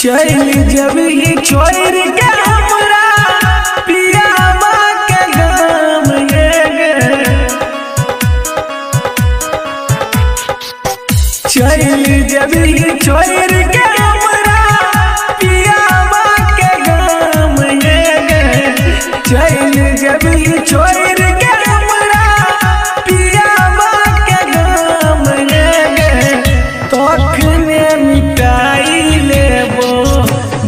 चल जब ही छोड़ के हमरा पियावा के गाम गे चल जब ही छोड़ के हमरा पियावा के गाम गे चल जब ही छोड़ के हमरा पियावा के गाम गे तोखने मिटाई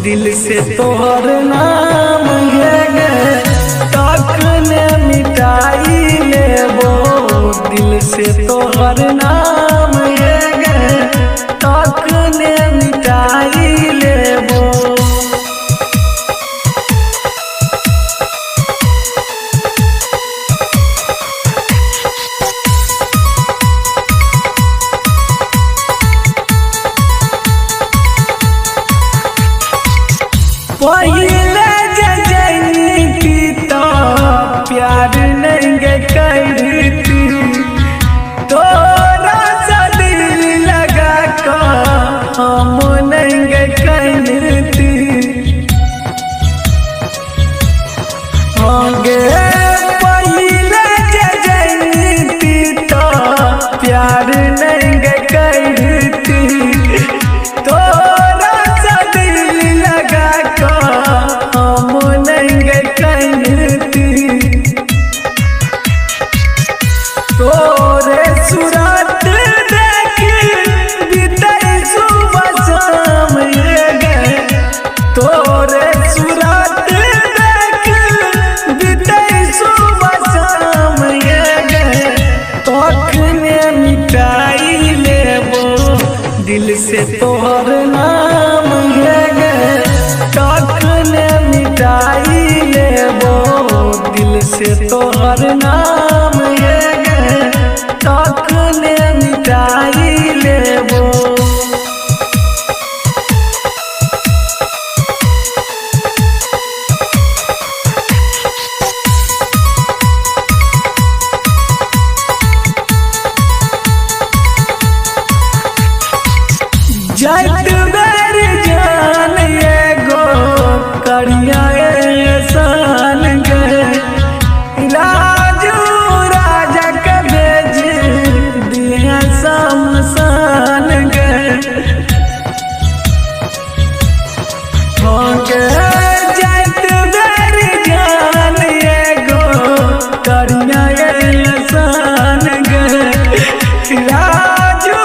दिल से तोहर नाम गे तखने मिटाई लेबो दिल से तोहर नाम गे तखने मिटाई लेबो। पहिले जजनी पिता प्यार नहीं करती तोरा सा दिल लगा कर हम नहीं करती होंगे पहिले जजनी पिता प्यार नहीं करती तोरा सा दिल लगा हम नहीं कहती तोरे सूरत देख बीते सुबह शाम गे तोरे सूरत देख बीते सुबह शाम गे तखने मिटाई लेबो दिल से तोहर नाम गे तखने मिटाई लेबो दिल से तोहर नाम गे तखने मिटाई लेबो। जात बेर जान एगो करिया एहसान गे राजू राजा के भेज दिया शमशान गे होंगे जात बेर जान एगो करिया एहसान गे राजू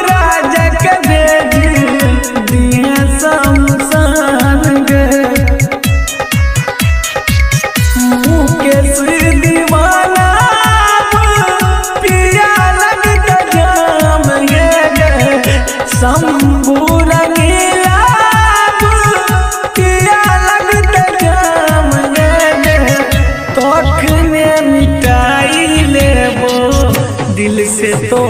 राजा के भेज दिया शमशान गे मुकेश दीवाना पिया लगता जाम गे शंभू रंगीला पिया लगता जाम गे तखने मिटाई लेबो दिल से तो